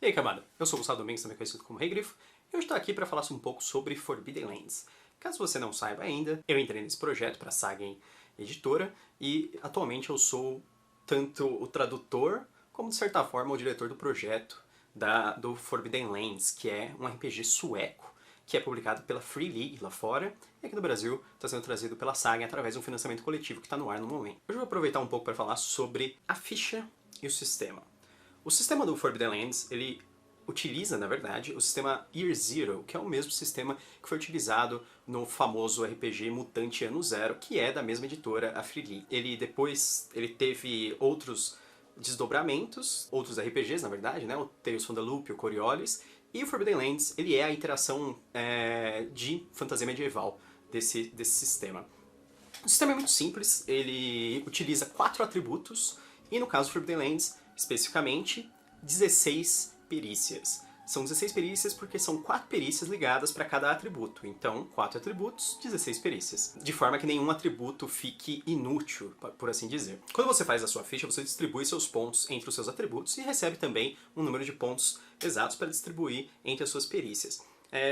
E aí, camada? Eu sou o Gustavo Domingues, também conhecido como Rei Grifo, e hoje estou aqui para falar um pouco sobre Forbidden Lands. Caso você não saiba ainda, eu entrei nesse projeto para a Sagen Editora, e atualmente eu sou tanto o tradutor, como de certa forma o diretor do projeto do Forbidden Lands, que é um RPG sueco, que é publicado pela Free League lá fora, e aqui no Brasil está sendo trazido pela Sagen através de um financiamento coletivo que está no ar no momento. Hoje eu vou aproveitar um pouco para falar sobre a ficha e o sistema. O sistema do Forbidden Lands, ele utiliza, na verdade, o sistema Year Zero, que é o mesmo sistema que foi utilizado no famoso RPG Mutante Ano Zero, que é da mesma editora, a Free League. Ele teve outros desdobramentos, outros RPGs, na verdade, né? O Tales from the Loop, o Coriolis, e o Forbidden Lands, ele é a interação de fantasia medieval desse sistema. O sistema é muito simples, ele utiliza 4 atributos, e no caso do Forbidden Lands, especificamente, 16 perícias. São 16 perícias porque são 4 perícias ligadas para cada atributo. Então, 4 atributos, 16 perícias. De forma que nenhum atributo fique inútil, por assim dizer. Quando você faz a sua ficha, você distribui seus pontos entre os seus atributos e recebe também um número de pontos exatos para distribuir entre as suas perícias.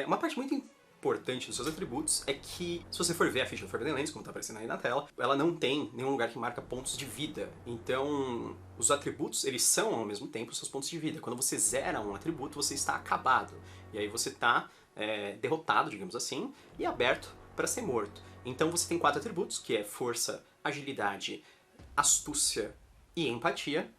Uma parte muito importante dos seus atributos é que, se você for ver a ficha do Forbidden Lands, como está aparecendo aí na tela, ela não tem nenhum lugar que marca pontos de vida. Então, os atributos, eles são ao mesmo tempo os seus pontos de vida. Quando você zera um atributo, você está acabado. E aí você está derrotado, digamos assim, e aberto para ser morto. Então você tem 4 atributos, que é força, agilidade, astúcia e empatia.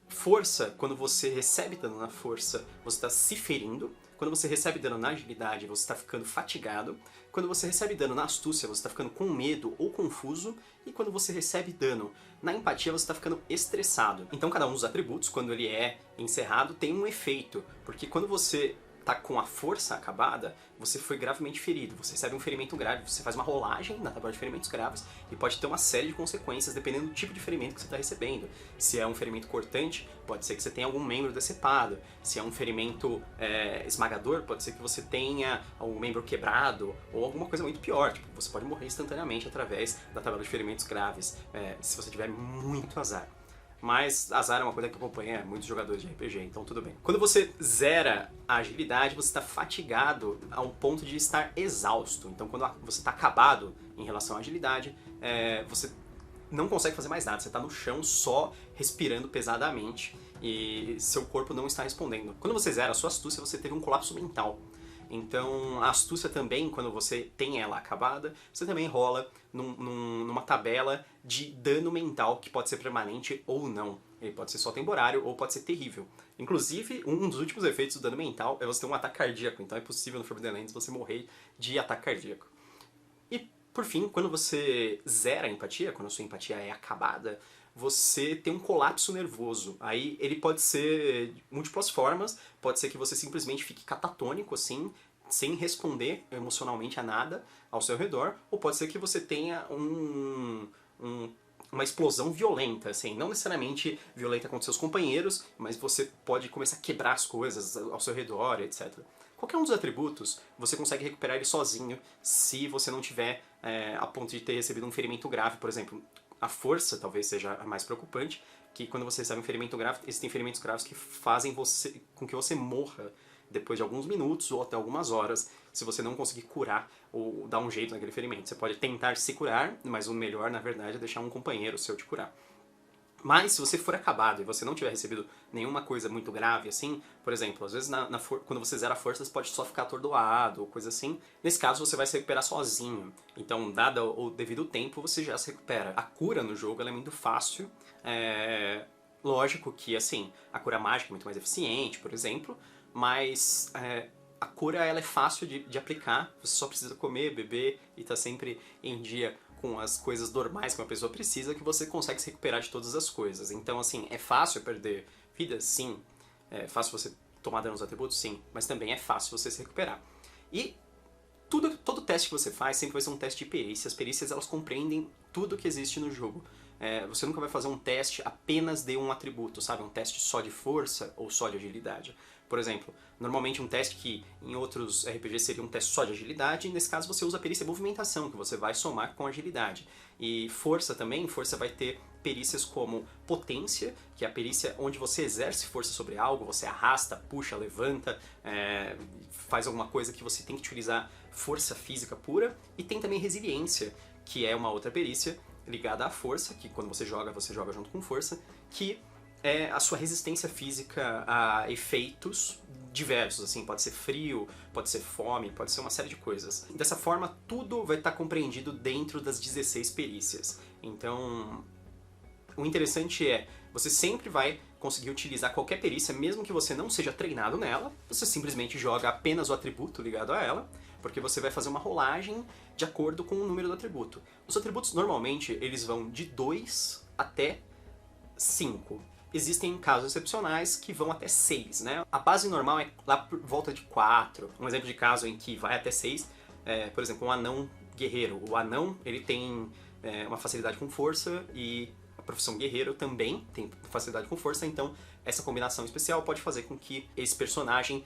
Força, quando você recebe dano na força, você está se ferindo. Quando você recebe dano na agilidade, você está ficando fatigado. Quando você recebe dano na astúcia, você está ficando com medo ou confuso. E quando você recebe dano na empatia, você está ficando estressado. Então cada um dos atributos, quando ele é encerrado, tem um efeito. Porque quando você tá com a força acabada, você foi gravemente ferido, você recebe um ferimento grave, você faz uma rolagem na tabela de ferimentos graves e pode ter uma série de consequências dependendo do tipo de ferimento que você está recebendo. Se é um ferimento cortante, pode ser que você tenha algum membro decepado. Se é um ferimento esmagador, pode ser que você tenha um membro quebrado ou alguma coisa muito pior. Tipo, você pode morrer instantaneamente através da tabela de ferimentos graves, se você tiver muito azar. Mas azar é uma coisa que acompanha muitos jogadores de RPG, então tudo bem. Quando você zera a agilidade, você está fatigado ao ponto de estar exausto. Então quando você está acabado em relação à agilidade, você não consegue fazer mais nada. Você está no chão só respirando pesadamente e seu corpo não está respondendo. Quando você zera a sua astúcia, você teve um colapso mental. Então a astúcia também, quando você tem ela acabada, você também rola numa tabela de dano mental que pode ser permanente ou não. Ele pode ser só temporário ou pode ser terrível. Inclusive, um dos últimos efeitos do dano mental é você ter um ataque cardíaco. Então é possível no Forbidden Lands você morrer de ataque cardíaco. E por fim, quando você zera a empatia, quando a sua empatia é acabada, você tem um colapso nervoso. Aí ele pode ser de múltiplas formas, pode ser que você simplesmente fique catatônico assim, sem responder emocionalmente a nada ao seu redor, ou pode ser que você tenha uma explosão violenta, assim, não necessariamente violenta contra seus companheiros, mas você pode começar a quebrar as coisas ao seu redor, etc. Qualquer um dos atributos, você consegue recuperar ele sozinho se você não tiver a ponto de ter recebido um ferimento grave, por exemplo. A força talvez seja a mais preocupante, que quando você recebe um ferimento grave, existem ferimentos graves que fazem com que você morra depois de alguns minutos ou até algumas horas, se você não conseguir curar ou dar um jeito naquele ferimento. Você pode tentar se curar, mas o melhor, na verdade, é deixar um companheiro seu te curar. Mas se você for acabado e você não tiver recebido nenhuma coisa muito grave assim, por exemplo, às vezes quando você zera a força você pode só ficar atordoado ou coisa assim. Nesse caso você vai se recuperar sozinho. Então, dado o devido tempo, você já se recupera. A cura no jogo ela é muito fácil. Lógico que assim, a cura mágica é muito mais eficiente, por exemplo, mas a cura ela é fácil de aplicar. Você só precisa comer, beber e estar sempre em dia com as coisas normais que uma pessoa precisa, que você consegue se recuperar de todas as coisas. Então, assim, é fácil perder vida? Sim. É fácil você tomar dano nos atributos? Sim. Mas também é fácil você se recuperar. E todo teste que você faz sempre vai ser um teste de perícia. As perícias, elas compreendem tudo que existe no jogo. Você nunca vai fazer um teste apenas de um atributo, sabe? Um teste só de força ou só de agilidade. Por exemplo, normalmente um teste que em outros RPGs seria um teste só de agilidade, nesse caso você usa a perícia movimentação, que você vai somar com agilidade. E força também, força vai ter perícias como potência, que é a perícia onde você exerce força sobre algo, você arrasta, puxa, levanta, faz alguma coisa que você tem que utilizar força física pura. E tem também resiliência, que é uma outra perícia ligada à força, que quando você joga junto com força, que é a sua resistência física a efeitos diversos, assim, pode ser frio, pode ser fome, pode ser uma série de coisas. Dessa forma, tudo vai estar compreendido dentro das 16 perícias. Então, o interessante é, você sempre vai conseguir utilizar qualquer perícia, mesmo que você não seja treinado nela, você simplesmente joga apenas o atributo ligado a ela, porque você vai fazer uma rolagem de acordo com o número do atributo. Os atributos, normalmente, eles vão de 2 até 5. Existem casos excepcionais que vão até 6, né? A base normal é lá por volta de 4. Um exemplo de caso em que vai até 6 é, por exemplo, um anão guerreiro. O anão, ele tem uma facilidade com força e a profissão guerreiro também tem facilidade com força, então essa combinação especial pode fazer com que esse personagem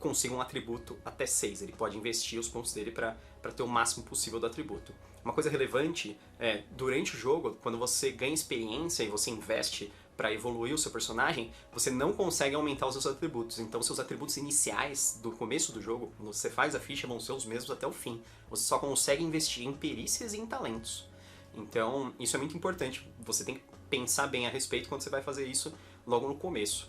consiga um atributo até 6. Ele pode investir os pontos dele para ter o máximo possível do atributo. Uma coisa relevante é, durante o jogo, quando você ganha experiência e você investe para evoluir o seu personagem, você não consegue aumentar os seus atributos. Então, seus atributos iniciais do começo do jogo, quando você faz a ficha, vão ser os mesmos até o fim. Você só consegue investir em perícias e em talentos. Então, isso é muito importante. Você tem que pensar bem a respeito quando você vai fazer isso logo no começo.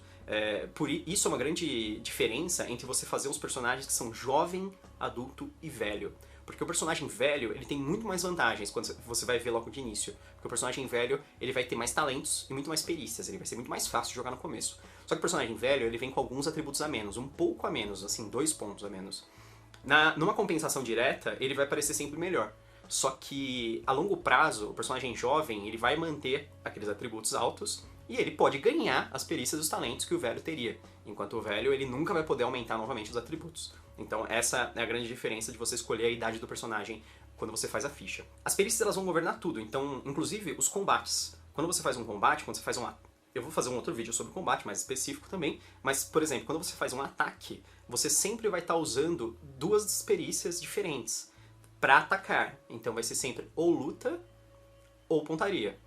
Isso é uma grande diferença entre você fazer uns personagens que são jovem, adulto e velho. Porque o personagem velho, ele tem muito mais vantagens quando você vai ver logo de início. Porque o personagem velho, ele vai ter mais talentos e muito mais perícias, ele vai ser muito mais fácil de jogar no começo. Só que o personagem velho, ele vem com alguns atributos a menos, um pouco a menos, assim, 2 pontos a menos. Numa compensação direta, ele vai parecer sempre melhor. Só que, a longo prazo, o personagem jovem, ele vai manter aqueles atributos altos e ele pode ganhar as perícias dos talentos que o velho teria. Enquanto o velho, ele nunca vai poder aumentar novamente os atributos. Então essa é a grande diferença de você escolher a idade do personagem quando você faz a ficha. As perícias, elas vão governar tudo, então, inclusive os combates. Quando você faz um combate, quando você faz eu vou fazer um outro vídeo sobre combate, mais específico também, mas, por exemplo, quando você faz um ataque, você sempre vai estar usando 2 perícias diferentes para atacar. Então vai ser sempre ou luta ou pontaria.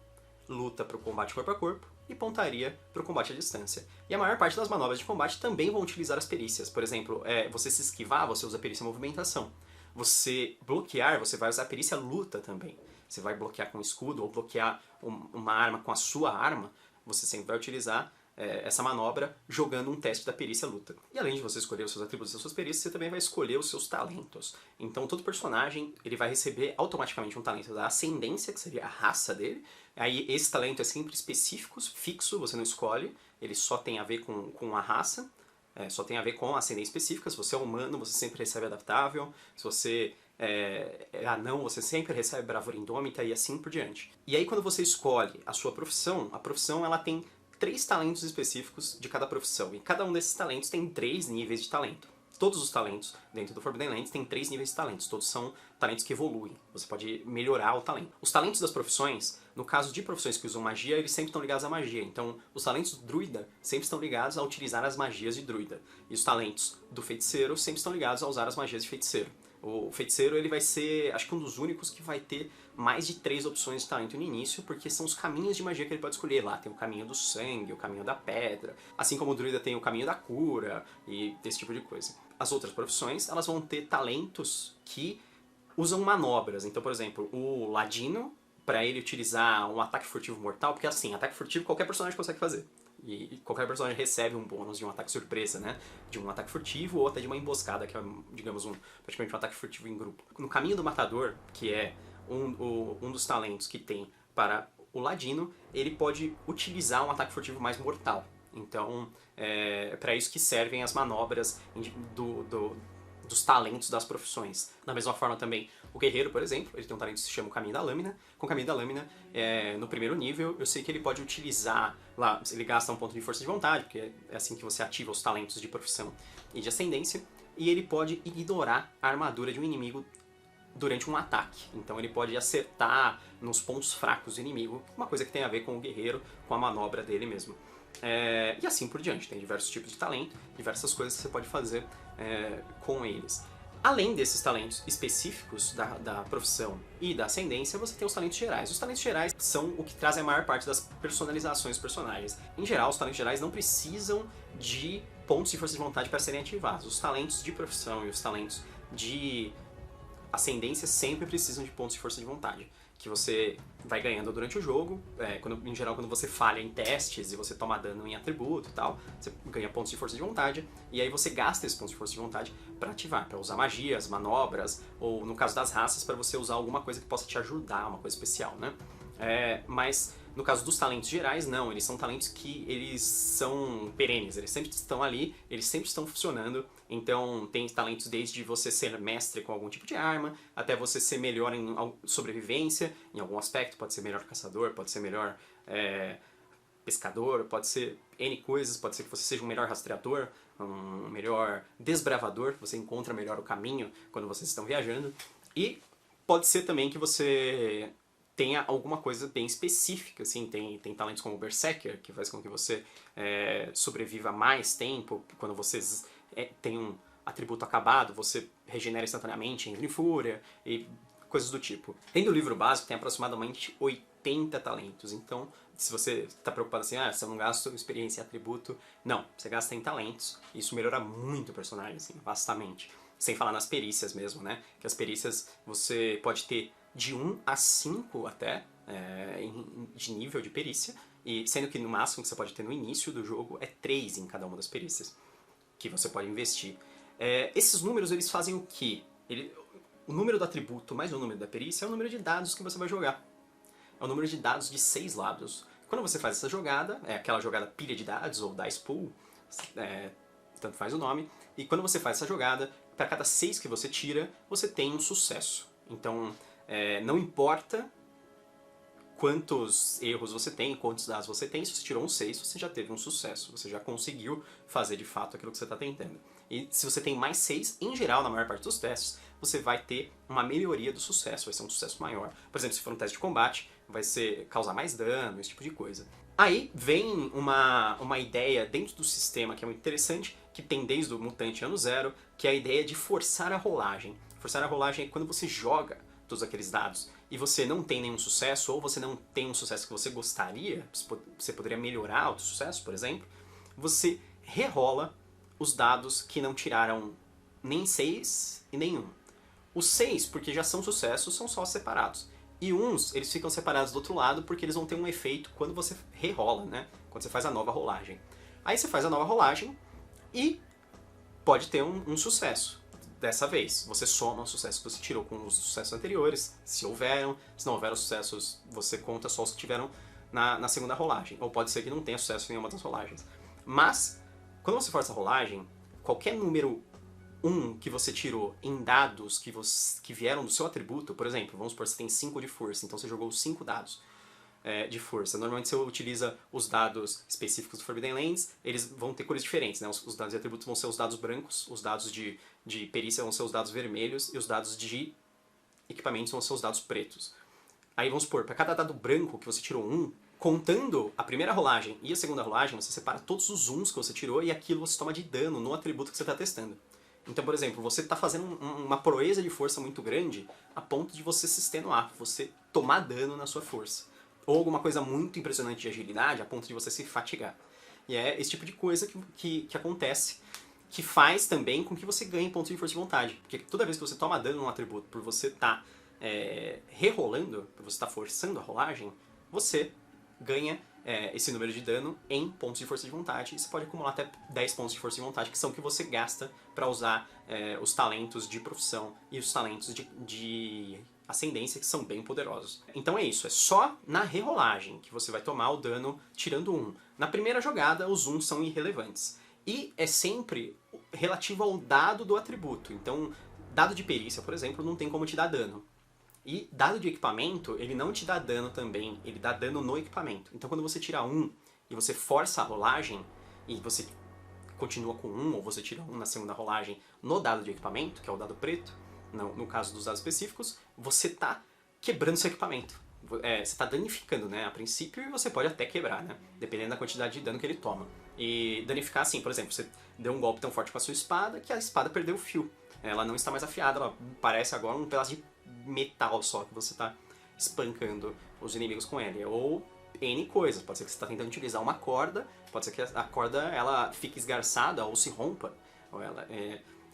Luta para o combate corpo a corpo e pontaria para o combate à distância. E a maior parte das manobras de combate também vão utilizar as perícias. Por exemplo, você se esquivar, você usa a perícia movimentação. Você bloquear, você vai usar a perícia luta também. Você vai bloquear com escudo ou bloquear uma arma com a sua arma, você sempre vai utilizar essa manobra jogando um teste da perícia luta. E além de você escolher os seus atributos e as suas perícias, você também vai escolher os seus talentos. Então todo personagem, ele vai receber automaticamente um talento da ascendência, que seria a raça dele. Aí esse talento é sempre específico, fixo, você não escolhe, ele só tem a ver com a raça, só tem a ver com a ascendência específica. Se você é humano, você sempre recebe adaptável. Se você é anão, você sempre recebe bravura indômita e assim por diante. E aí quando você escolhe a sua profissão, a profissão ela tem 3 talentos específicos de cada profissão, e cada um desses talentos tem 3 níveis de talento. Todos os talentos dentro do Forbidden Lands têm 3 níveis de talentos, todos são talentos que evoluem, você pode melhorar o talento. Os talentos das profissões, no caso de profissões que usam magia, eles sempre estão ligados à magia, então os talentos do druida sempre estão ligados a utilizar as magias de druida, e os talentos do feiticeiro sempre estão ligados a usar as magias de feiticeiro. O feiticeiro, ele vai ser, acho que um dos únicos que vai ter mais de 3 opções de talento no início, porque são os caminhos de magia que ele pode escolher. Lá tem o caminho do sangue, o caminho da pedra, assim como o druida tem o caminho da cura e esse tipo de coisa. As outras profissões, elas vão ter talentos que usam manobras. Então, por exemplo, o ladino, para ele utilizar um ataque furtivo mortal, porque assim, ataque furtivo qualquer personagem consegue fazer. E qualquer personagem recebe um bônus de um ataque surpresa, né? De um ataque furtivo ou até de uma emboscada, que é, digamos, praticamente um ataque furtivo em grupo. No caminho do matador, que é um dos talentos que tem para o ladino, ele pode utilizar um ataque furtivo mais mortal. Então, é para isso que servem as manobras dos talentos das profissões. Da mesma forma também, o guerreiro, por exemplo, ele tem um talento que se chama o Caminho da Lâmina. Com o Caminho da Lâmina, no primeiro nível, eu sei que ele pode utilizar, lá, ele gasta um ponto de força de vontade, porque é assim que você ativa os talentos de profissão e de ascendência, e ele pode ignorar a armadura de um inimigo durante um ataque. Então ele pode acertar nos pontos fracos do inimigo, uma coisa que tem a ver com o guerreiro, com a manobra dele mesmo. E assim por diante. Tem diversos tipos de talento, diversas coisas que você pode fazer com eles. Além desses talentos específicos da profissão e da ascendência, você tem os talentos gerais. Os talentos gerais são o que trazem a maior parte das personalizações dos personagens. Em geral, os talentos gerais não precisam de pontos de força de vontade para serem ativados. Os talentos de profissão e os talentos de ascendência sempre precisam de pontos de força de vontade, que você vai ganhando durante o jogo. Em geral, quando você falha em testes e você toma dano em atributo e tal, você ganha pontos de força de vontade, e aí você gasta esses pontos de força de vontade para ativar, para usar magias, manobras, ou no caso das raças, para você usar alguma coisa que possa te ajudar, uma coisa especial, né? Mas no caso dos talentos gerais, não, eles são talentos que eles são perenes, eles sempre estão ali, eles sempre estão funcionando. Então tem talentos desde você ser mestre com algum tipo de arma, até você ser melhor em sobrevivência, em algum aspecto, pode ser melhor caçador, pode ser melhor pescador, pode ser N coisas, pode ser que você seja um melhor rastreador, um melhor desbravador, você encontra melhor o caminho quando vocês estão viajando. E pode ser também que você tenha alguma coisa bem específica, assim, tem talentos como o Berserker, que faz com que você sobreviva mais tempo. Quando você tem um atributo acabado, você regenera instantaneamente, entra em fúria e coisas do tipo. Dentro do livro básico tem aproximadamente 80 talentos, então se você está preocupado assim, se eu não gasto experiência e atributo, não, você gasta em talentos, isso melhora muito o personagem, assim, vastamente. Sem falar nas perícias mesmo, né, que as perícias você pode ter de 1 a 5 até, de nível de perícia, e sendo que no máximo que você pode ter no início do jogo é 3 em cada uma das perícias que você pode investir. Esses números, eles fazem o quê? O número do atributo mais o número da perícia é o número de dados que você vai jogar. É o número de dados de 6 lados. Quando você faz essa jogada, é aquela jogada pilha de dados, ou dice pool, tanto faz o nome, e quando você faz essa jogada, para cada 6 que você tira, você tem um sucesso. Então, não importa quantos erros você tem, quantos dados você tem, se você tirou um 6, você já teve um sucesso, você já conseguiu fazer de fato aquilo que você está tentando. E se você tem mais 6, em geral, na maior parte dos testes, você vai ter uma melhoria do sucesso, vai ser um sucesso maior. Por exemplo, se for um teste de combate, vai causar mais dano, esse tipo de coisa. Aí vem uma ideia dentro do sistema que é muito interessante, que tem desde o Mutante Ano Zero, que é a ideia de forçar a rolagem. Forçar a rolagem é quando você joga todos aqueles dados e você não tem nenhum sucesso, ou você não tem um sucesso que você gostaria, você poderia melhorar o sucesso, por exemplo, você rerola os dados que não tiraram nem 6 e nem 1. Os 6, porque já são sucessos, são só separados. E uns, eles ficam separados do outro lado porque eles vão ter um efeito quando você rerola, né? Quando você faz a nova rolagem. Aí você faz a nova rolagem e pode ter um sucesso. Dessa vez, você soma o sucesso que você tirou com os sucessos anteriores, se houveram. Se não houveram sucessos, você conta só os que tiveram na segunda rolagem. Ou pode ser que não tenha sucesso em nenhuma das rolagens. Mas, quando você força a rolagem, qualquer número 1 que você tirou em dados que vieram do seu atributo, por exemplo, vamos supor que você tem 5 de força, então você jogou 5 dados de força. Normalmente você utiliza os dados específicos do Forbidden Lands, eles vão ter cores diferentes, né? Os dados de atributos vão ser os dados brancos, os dados de perícia vão ser os dados vermelhos e os dados de equipamentos vão ser os dados pretos. Aí vamos supor, para cada dado branco que você tirou 1, contando a primeira rolagem e a segunda rolagem, você separa todos os 1s que você tirou e aquilo você toma de dano no atributo que você está testando. Então, por exemplo, você está fazendo uma proeza de força muito grande a ponto de você se extenuar, você tomar dano na sua força. Ou alguma coisa muito impressionante de agilidade a ponto de você se fatigar. E é esse tipo de coisa que acontece, que faz também com que você ganhe pontos de força de vontade. Porque toda vez que você toma dano num atributo por você estar rerolando, por você estar forçando a rolagem, você ganha esse número de dano em pontos de força de vontade, e você pode acumular até 10 pontos de força de vontade, que são o que você gasta para usar os talentos de profissão e os talentos de ascendência, que são bem poderosos. Então é isso, é só na rerolagem que você vai tomar o dano tirando 1. Na primeira jogada, os 1 são irrelevantes. E é sempre relativo ao dado do atributo. Então, dado de perícia, por exemplo, não tem como te dar dano. E dado de equipamento, ele não te dá dano também, ele dá dano no equipamento. Então quando você tira 1 e você força a rolagem, e você continua com 1, ou você tira 1 na segunda rolagem no dado de equipamento, que é o dado preto, no caso dos dados específicos, você está quebrando seu equipamento. você está danificando, né, a princípio, e você pode até quebrar, né, dependendo da quantidade de dano que ele toma. E danificar assim, por exemplo, você deu um golpe tão forte com a sua espada que a espada perdeu o fio. Ela não está mais afiada, ela parece agora um pedaço de metal só que você está espancando os inimigos com ele. Ou N coisas, pode ser que você está tentando utilizar uma corda, pode ser que a corda ela fique esgarçada ou se rompa. Ou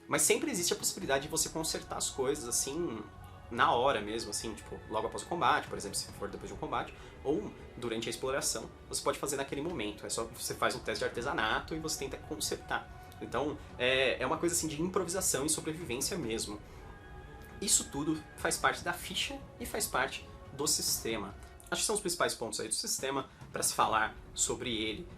Mas sempre existe a possibilidade de você consertar as coisas assim na hora mesmo, assim, tipo, logo após o combate, por exemplo, se for depois de um combate, ou durante a exploração, você pode fazer naquele momento. É só você faz um teste de artesanato e você tenta consertar. Então, é uma coisa assim de improvisação e sobrevivência mesmo. Isso tudo faz parte da ficha e faz parte do sistema. Acho que são os principais pontos aí do sistema para se falar sobre ele.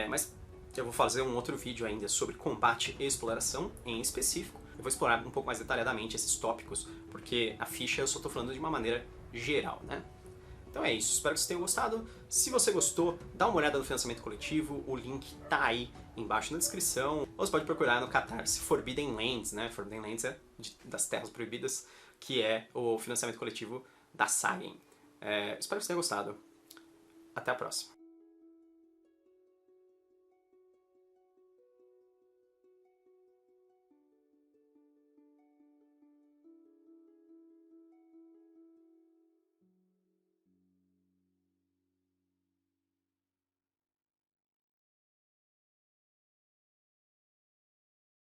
Mas eu vou fazer um outro vídeo ainda sobre combate e exploração em específico. Eu vou explorar um pouco mais detalhadamente esses tópicos, porque a ficha eu só estou falando de uma maneira geral, né? Então é isso, espero que vocês tenham gostado. Se você gostou, dá uma olhada no financiamento coletivo, o link tá aí embaixo na descrição. Ou você pode procurar no Catarse Forbidden Lands, né? Forbidden Lands é das Terras Proibidas, que é o financiamento coletivo da Sagen. Espero que vocês tenham gostado. Até a próxima.